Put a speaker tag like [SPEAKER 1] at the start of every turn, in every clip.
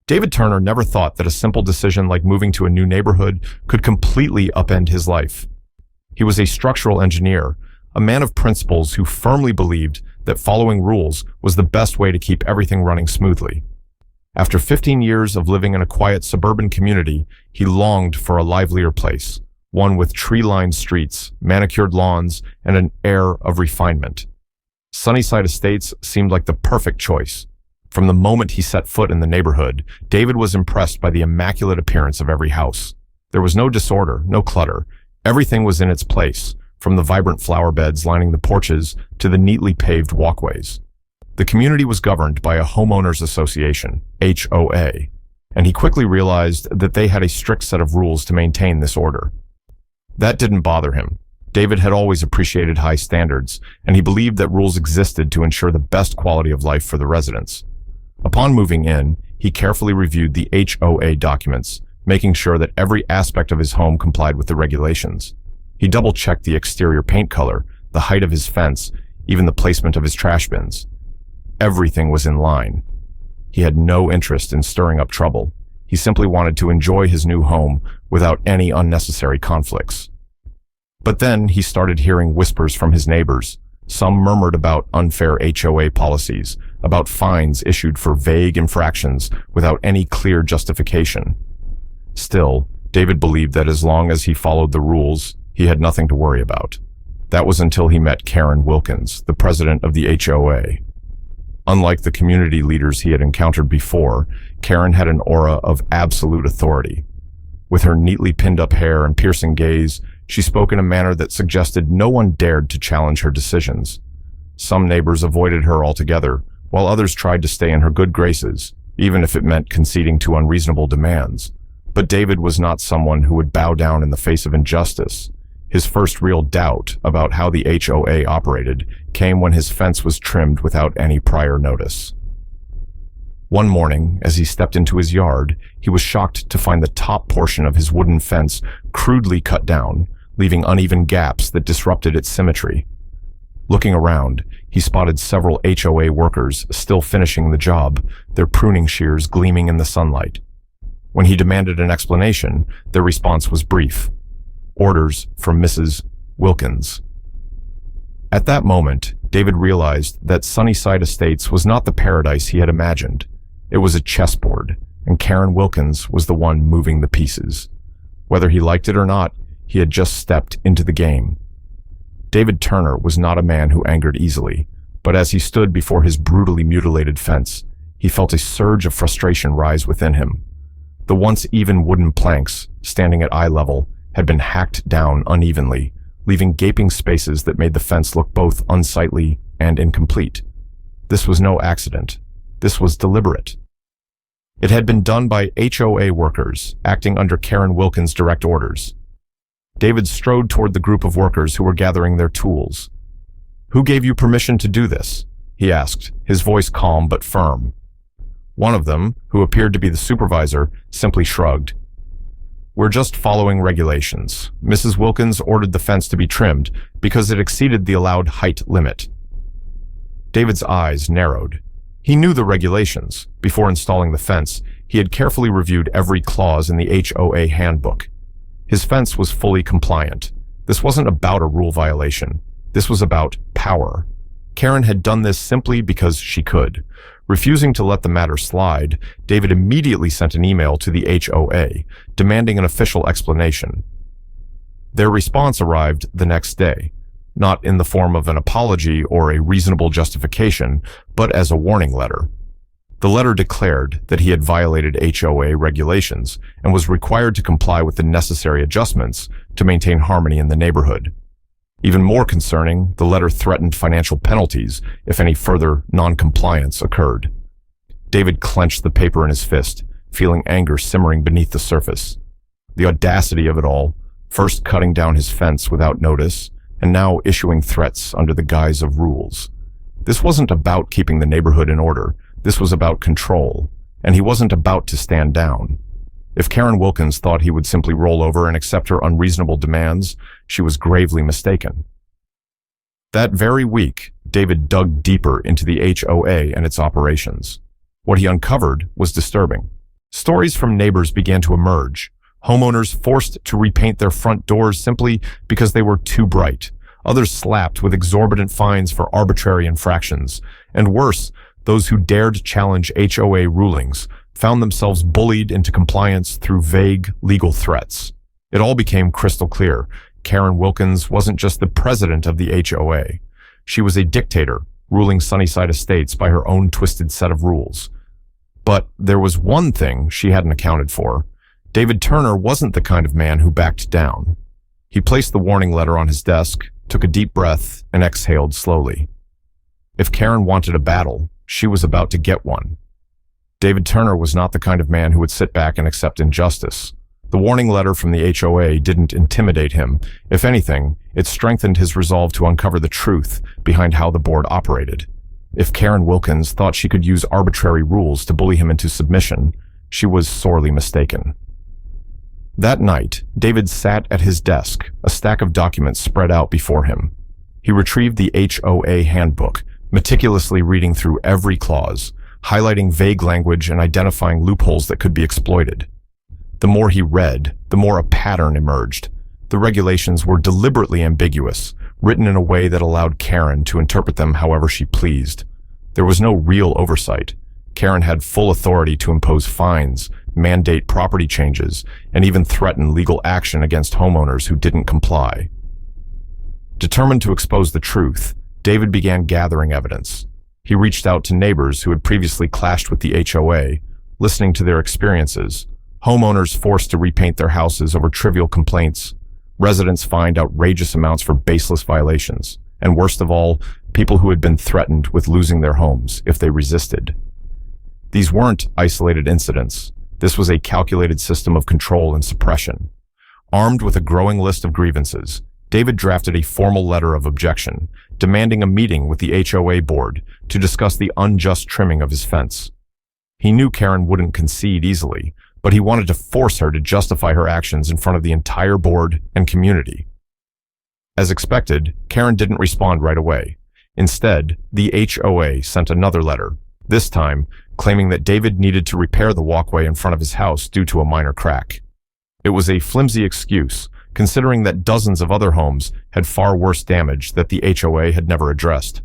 [SPEAKER 1] David Turner never thought that a simple decision like moving to a new neighborhood could completely upend his life. He was a structural engineer, a man of principles who firmly believed that following rules was the best way to keep everything running smoothly. After 15 years of living in a quiet suburban community, he longed for a livelier place, one with tree-lined streets, manicured lawns, and an air of refinement. Sunnyside Estates seemed like the perfect choice. From the moment he set foot in the neighborhood, David was impressed by the immaculate appearance of every house. There was no disorder, no clutter. Everything was in its place, from the vibrant flower beds lining the porches to the neatly paved walkways. The community was governed by a homeowners association, HOA, and he quickly realized that they had a strict set of rules to maintain this order. That didn't bother him. David had always appreciated high standards, and he believed that rules existed to ensure the best quality of life for the residents. Upon moving in, he carefully reviewed the HOA documents, making sure that every aspect of his home complied with the regulations. He double-checked the exterior paint color, the height of his fence, even the placement of his trash bins. Everything was in line. He had no interest in stirring up trouble. He simply wanted to enjoy his new home without any unnecessary conflicts. But then he started hearing whispers from his neighbors. Some murmured about unfair HOA policies, about fines issued for vague infractions without any clear justification. Still, David believed that as long as he followed the rules, he had nothing to worry about. That was until he met Karen Wilkins, the president of the HOA. Unlike the community leaders he had encountered before, Karen had an aura of absolute authority. With her neatly pinned-up hair and piercing gaze, she spoke in a manner that suggested no one dared to challenge her decisions. Some neighbors avoided her altogether, while others tried to stay in her good graces, even if it meant conceding to unreasonable demands. But David was not someone who would bow down in the face of injustice. His first real doubt about how the HOA operated came when his fence was trimmed without any prior notice. One morning, as he stepped into his yard, he was shocked to find the top portion of his wooden fence crudely cut down, leaving uneven gaps that disrupted its symmetry. Looking around, he spotted several HOA workers still finishing the job, their pruning shears gleaming in the sunlight. When he demanded an explanation, their response was brief. Orders from Mrs. Wilkins. At that moment, David realized that Sunnyside Estates was not the paradise he had imagined. It was a chessboard, and Karen Wilkins was the one moving the pieces. Whether he liked it or not, he had just stepped into the game. David Turner was not a man who angered easily, but as he stood before his brutally mutilated fence, he felt a surge of frustration rise within him. The once even wooden planks, standing at eye level, had been hacked down unevenly, leaving gaping spaces that made the fence look both unsightly and incomplete. This was no accident. This was deliberate. It had been done by HOA workers, acting under Karen Wilkins' direct orders. David strode toward the group of workers who were gathering their tools. "Who gave you permission to do this?" he asked, his voice calm but firm. One of them, who appeared to be the supervisor, simply shrugged. "We're just following regulations. Mrs. Wilkins ordered the fence to be trimmed because it exceeded the allowed height limit." David's eyes narrowed. He knew the regulations. Before installing the fence, he had carefully reviewed every clause in the HOA handbook. His fence was fully compliant. This wasn't about a rule violation. This was about power. Karen had done this simply because she could. Refusing to let the matter slide, David immediately sent an email to the HOA, demanding an official explanation. Their response arrived the next day, not in the form of an apology or a reasonable justification, but as a warning letter. The letter declared that he had violated HOA regulations and was required to comply with the necessary adjustments to maintain harmony in the neighborhood. Even more concerning, the letter threatened financial penalties if any further non-compliance occurred. David clenched the paper in his fist, feeling anger simmering beneath the surface. The audacity of it all, first cutting down his fence without notice, and now issuing threats under the guise of rules. This wasn't about keeping the neighborhood in order. This was about control, and he wasn't about to stand down. If Karen Wilkins thought he would simply roll over and accept her unreasonable demands, she was gravely mistaken. That very week, David dug deeper into the HOA and its operations. What he uncovered was disturbing. Stories from neighbors began to emerge. Homeowners forced to repaint their front doors simply because they were too bright. Others slapped with exorbitant fines for arbitrary infractions. And worse, those who dared challenge HOA rulings found themselves bullied into compliance through vague legal threats. It all became crystal clear. Karen Wilkins wasn't just the president of the HOA. She was a dictator, ruling Sunnyside Estates by her own twisted set of rules. But there was one thing she hadn't accounted for. David Turner wasn't the kind of man who backed down. He placed the warning letter on his desk, took a deep breath, and exhaled slowly. If Karen wanted a battle, she was about to get one. David Turner was not the kind of man who would sit back and accept injustice. The warning letter from the HOA didn't intimidate him. If anything, it strengthened his resolve to uncover the truth behind how the board operated. If Karen Wilkins thought she could use arbitrary rules to bully him into submission, she was sorely mistaken. That night, David sat at his desk, a stack of documents spread out before him. He retrieved the HOA handbook, meticulously reading through every clause, highlighting vague language and identifying loopholes that could be exploited. The more he read, the more a pattern emerged. The regulations were deliberately ambiguous, written in a way that allowed Karen to interpret them however she pleased. There was no real oversight. Karen had full authority to impose fines, mandate property changes, and even threaten legal action against homeowners who didn't comply. Determined to expose the truth, David began gathering evidence. He reached out to neighbors who had previously clashed with the HOA, listening to their experiences. Homeowners forced to repaint their houses over trivial complaints. Residents fined outrageous amounts for baseless violations. And worst of all, people who had been threatened with losing their homes if they resisted. These weren't isolated incidents. This was a calculated system of control and suppression. Armed with a growing list of grievances, David drafted a formal letter of objection, demanding a meeting with the HOA board to discuss the unjust trimming of his fence. He knew Karen wouldn't concede easily, but he wanted to force her to justify her actions in front of the entire board and community. As expected, Karen didn't respond right away. Instead, the HOA sent another letter, this time claiming that David needed to repair the walkway in front of his house due to a minor crack. It was a flimsy excuse, considering that dozens of other homes had far worse damage that the HOA had never addressed.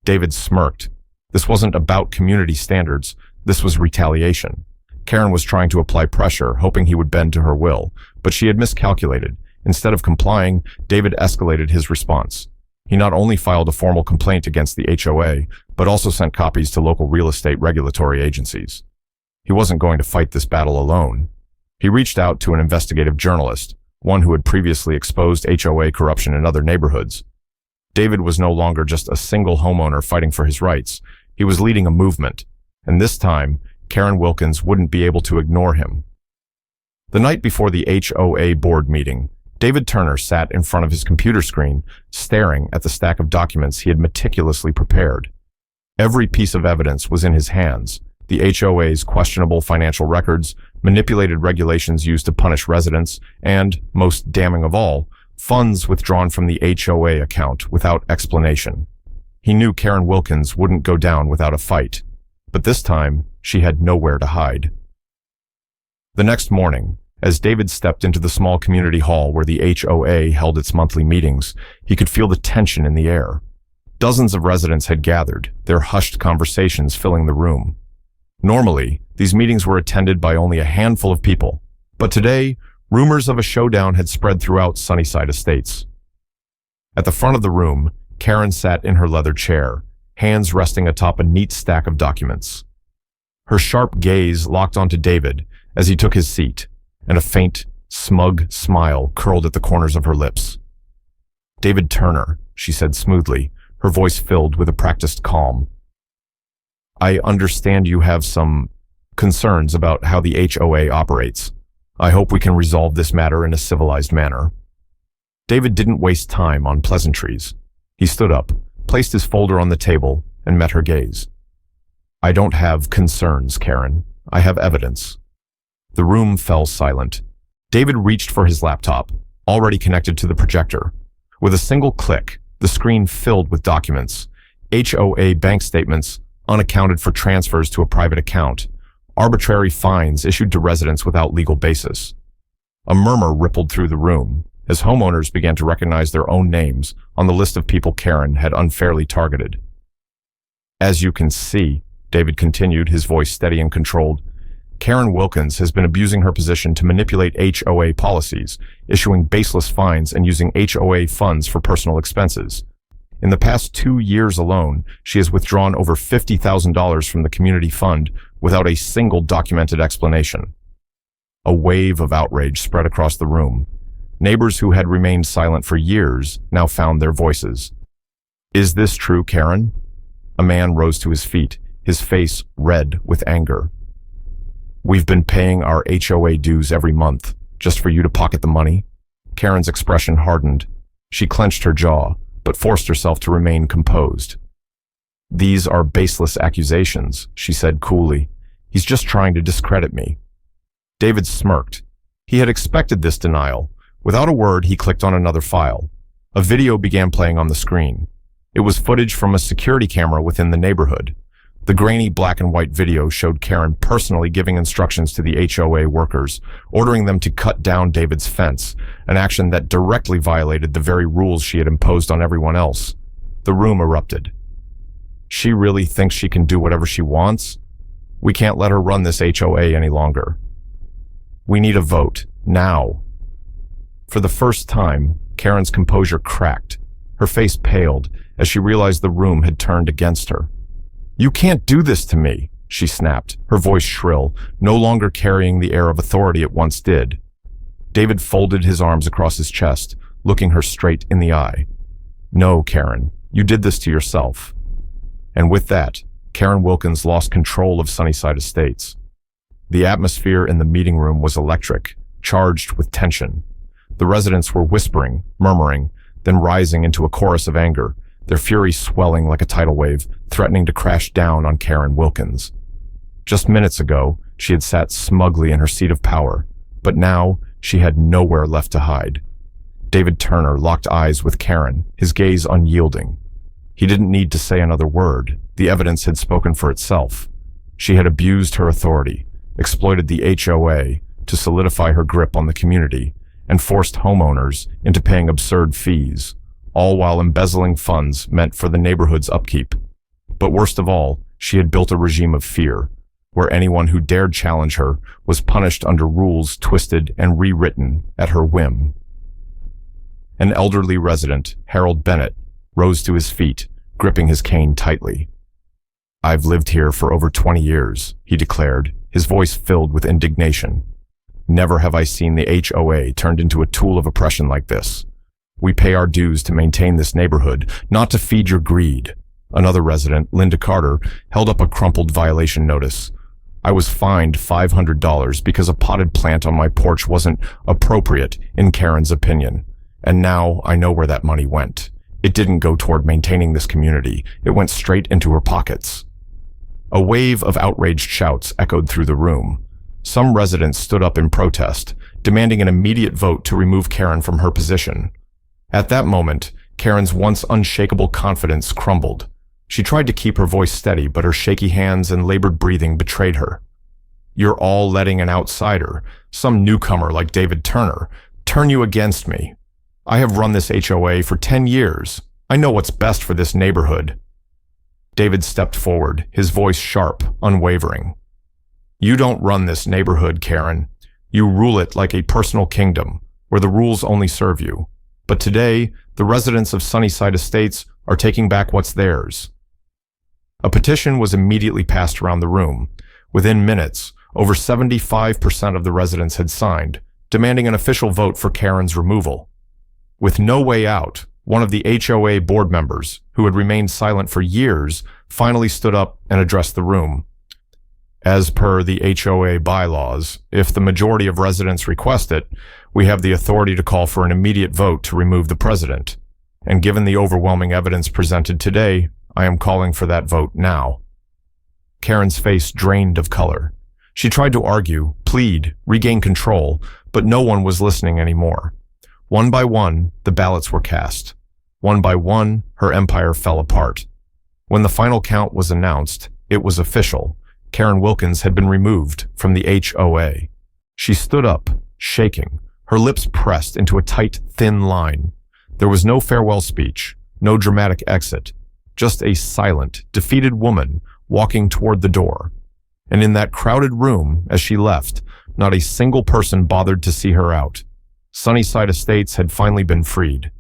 [SPEAKER 1] David smirked. This wasn't about community standards, this was retaliation. Karen was trying to apply pressure, hoping he would bend to her will, but she had miscalculated. Instead of complying, David escalated his response. He not only filed a formal complaint against the HOA, but also sent copies to local real estate regulatory agencies. He wasn't going to fight this battle alone. He reached out to an investigative journalist, one who had previously exposed HOA corruption in other neighborhoods. David was no longer just a single homeowner fighting for his rights. He was leading a movement, and this time, Karen Wilkins wouldn't be able to ignore him. The night before the HOA board meeting, David Turner sat in front of his computer screen, staring at the stack of documents he had meticulously prepared. Every piece of evidence was in his hands: the HOA's questionable financial records, manipulated regulations used to punish residents, and, most damning of all, funds withdrawn from the HOA account without explanation. He knew Karen Wilkins wouldn't go down without a fight, but this time she had nowhere to hide. The next morning, as David stepped into the small community hall where the HOA held its monthly meetings, he could feel the tension in the air. Dozens of residents had gathered, their hushed conversations filling the room. Normally, these meetings were attended by only a handful of people, but today, rumors of a showdown had spread throughout Sunnyside Estates. At the front of the room, Karen sat in her leather chair, hands resting atop a neat stack of documents. Her sharp gaze locked onto David as he took his seat, and a faint, smug smile curled at the corners of her lips. "David Turner," she said smoothly, her voice filled with a practiced calm. "I understand you have some concerns about how the HOA operates. I hope we can resolve this matter in a civilized manner." David didn't waste time on pleasantries. He stood up, placed his folder on the table, and met her gaze. "I don't have concerns, Karen. I have evidence." The room fell silent. David reached for his laptop, already connected to the projector. With a single click, the screen filled with documents: HOA bank statements, unaccounted for transfers to a private account, arbitrary fines issued to residents without legal basis. A murmur rippled through the room as homeowners began to recognize their own names on the list of people Karen had unfairly targeted. As you can see, David continued, his voice steady and controlled, Karen Wilkins has been abusing her position to manipulate HOA policies, issuing baseless fines and using HOA funds for personal expenses. In the past 2 years alone, she has withdrawn over $50,000 from the community fund without a single documented explanation. A wave of outrage spread across the room. Neighbors who had remained silent for years now found their voices. Is this true, Karen? A man rose to his feet, his face red with anger. We've been paying our HOA dues every month, just for you to pocket the money? Karen's expression hardened. She clenched her jaw, but forced herself to remain composed. These are baseless accusations, she said coolly. He's just trying to discredit me. David smirked. He had expected this denial. Without a word, he clicked on another file. A video began playing on the screen. It was footage from a security camera within the neighborhood. The grainy black and white video showed Karen personally giving instructions to the HOA workers, ordering them to cut down David's fence, an action that directly violated the very rules she had imposed on everyone else. The room erupted. She really thinks she can do whatever she wants? We can't let her run this HOA any longer. We need a vote, now. For the first time, Karen's composure cracked. Her face paled as she realized the room had turned against her. You can't do this to me, she snapped, her voice shrill, no longer carrying the air of authority it once did. David folded his arms across his chest, looking her straight in the eye. No, Karen, you did this to yourself. And with that, Karen Wilkins lost control of Sunnyside Estates. The atmosphere in the meeting room was electric, charged with tension. The residents were whispering, murmuring, then rising into a chorus of anger, their fury swelling like a tidal wave, threatening to crash down on Karen Wilkins. Just minutes ago, she had sat smugly in her seat of power, but now she had nowhere left to hide. David Turner locked eyes with Karen, his gaze unyielding. He didn't need to say another word. The evidence had spoken for itself. She had abused her authority, exploited the HOA to solidify her grip on the community, and forced homeowners into paying absurd fees, all while embezzling funds meant for the neighborhood's upkeep. But worst of all, she had built a regime of fear, where anyone who dared challenge her was punished under rules twisted and rewritten at her whim. An elderly resident, Harold Bennett, rose to his feet, gripping his cane tightly. I've lived here for over 20 years, he declared, his voice filled with indignation. Never have I seen the HOA turned into a tool of oppression like this. We pay our dues to maintain this neighborhood, not to feed your greed. Another resident, Linda Carter, held up a crumpled violation notice. I was fined $500 because a potted plant on my porch wasn't appropriate, in Karen's opinion. And now I know where that money went. It didn't go toward maintaining this community. It went straight into her pockets. A wave of outraged shouts echoed through the room. Some residents stood up in protest, demanding an immediate vote to remove Karen from her position. At that moment, Karen's once unshakable confidence crumbled. She tried to keep her voice steady, but her shaky hands and labored breathing betrayed her. You're all letting an outsider, some newcomer like David Turner, turn you against me. I have run this HOA for 10 years. I know what's best for this neighborhood. David stepped forward, his voice sharp, unwavering. You don't run this neighborhood, Karen. You rule it like a personal kingdom, where the rules only serve you. But today, the residents of Sunnyside Estates are taking back what's theirs. A petition was immediately passed around the room. Within minutes, over 75% of the residents had signed, demanding an official vote for Karen's removal. With no way out, one of the HOA board members, who had remained silent for years, finally stood up and addressed the room. As per the HOA bylaws, if the majority of residents request it, we have the authority to call for an immediate vote to remove the president. And given the overwhelming evidence presented today, I am calling for that vote now. Karen's face drained of color. She tried to argue, plead, regain control, but no one was listening anymore. One by one, the ballots were cast. One by one, her empire fell apart. When the final count was announced, it was official. Karen Wilkins had been removed from the HOA. She stood up, shaking, her lips pressed into a tight, thin line. There was no farewell speech, no dramatic exit, just a silent, defeated woman walking toward the door. And in that crowded room, as she left, not a single person bothered to see her out. Sunnyside Estates had finally been freed.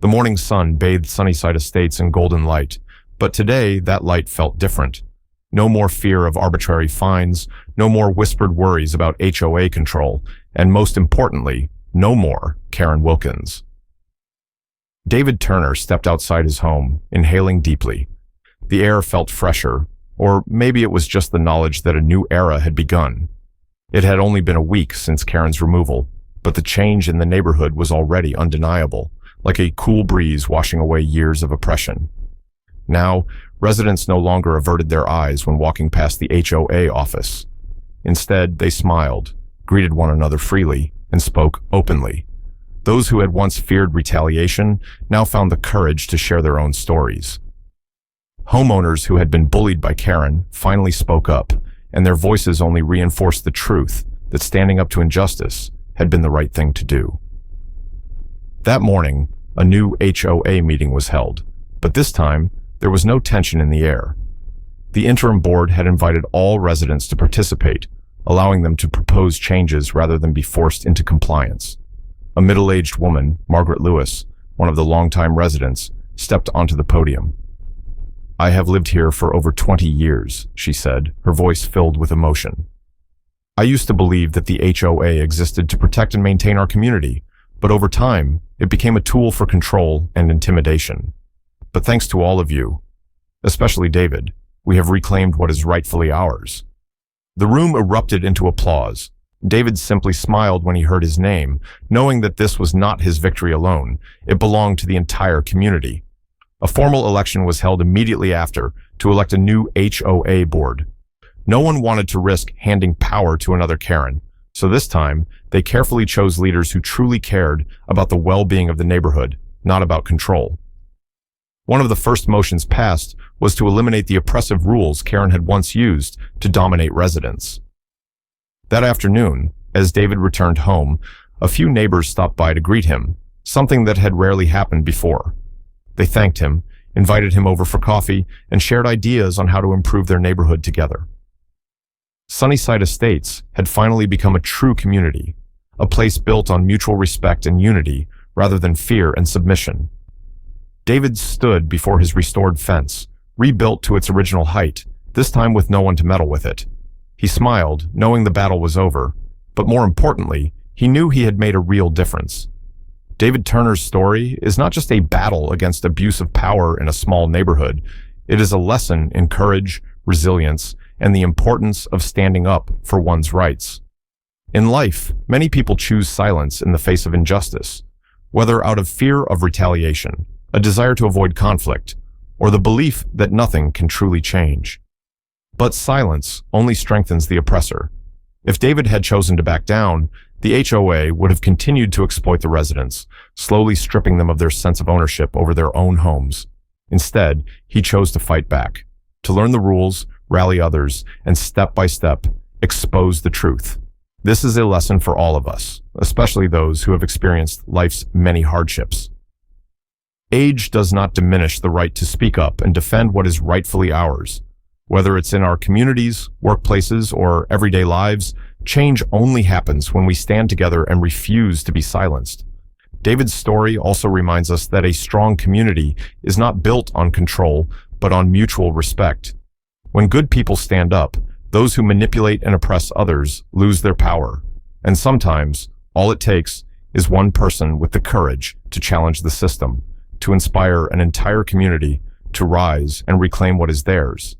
[SPEAKER 1] The morning sun bathed Sunnyside Estates in golden light, but today that light felt different. No more fear of arbitrary fines, no more whispered worries about HOA control, and most importantly, no more Karen Wilkins. David Turner stepped outside his home, inhaling deeply. The air felt fresher, or maybe it was just the knowledge that a new era had begun. It had only been a week since Karen's removal, but the change in the neighborhood was already undeniable, like a cool breeze washing away years of oppression. Now, residents no longer averted their eyes when walking past the HOA office. Instead, they smiled, greeted one another freely, and spoke openly. Those who had once feared retaliation now found the courage to share their own stories. Homeowners who had been bullied by Karen finally spoke up, and their voices only reinforced the truth that standing up to injustice had been the right thing to do. That morning, a new HOA meeting was held, but this time, there was no tension in the air. The interim board had invited all residents to participate, allowing them to propose changes rather than be forced into compliance. A middle-aged woman, Margaret Lewis, one of the longtime residents, stepped onto the podium. "I have lived here for over 20 years, she said, her voice filled with emotion. "I used to believe that the HOA existed to protect and maintain our community, but over time, it became a tool for control and intimidation. But thanks to all of you, especially David, we have reclaimed what is rightfully ours." The room erupted into applause. David simply smiled when he heard his name, knowing that this was not his victory alone. It belonged to the entire community. A formal election was held immediately after to elect a new HOA board. No one wanted to risk handing power to another Karen, so this time they carefully chose leaders who truly cared about the well-being of the neighborhood, not about control. One of the first motions passed was to eliminate the oppressive rules Karen had once used to dominate residents. That afternoon, as David returned home, a few neighbors stopped by to greet him, something that had rarely happened before. They thanked him, invited him over for coffee, and shared ideas on how to improve their neighborhood together. Sunnyside Estates had finally become a true community, a place built on mutual respect and unity rather than fear and submission. David stood before his restored fence, rebuilt to its original height, this time with no one to meddle with it. He smiled, knowing the battle was over, but more importantly, he knew he had made a real difference. David Turner's story is not just a battle against abuse of power in a small neighborhood. It is a lesson in courage, resilience, and the importance of standing up for one's rights. In life, many people choose silence in the face of injustice, whether out of fear of retaliation, a desire to avoid conflict, or the belief that nothing can truly change. But silence only strengthens the oppressor. If David had chosen to back down, the HOA would have continued to exploit the residents, slowly stripping them of their sense of ownership over their own homes. Instead, he chose to fight back, to learn the rules, rally others, and step by step, expose the truth. This is a lesson for all of us, especially those who have experienced life's many hardships. Age does not diminish the right to speak up and defend what is rightfully ours. Whether it's in our communities, workplaces, or everyday lives, change only happens when we stand together and refuse to be silenced. David's story also reminds us that a strong community is not built on control, but on mutual respect. When good people stand up, those who manipulate and oppress others lose their power. And sometimes, all it takes is one person with the courage to challenge the system, to inspire an entire community to rise and reclaim what is theirs.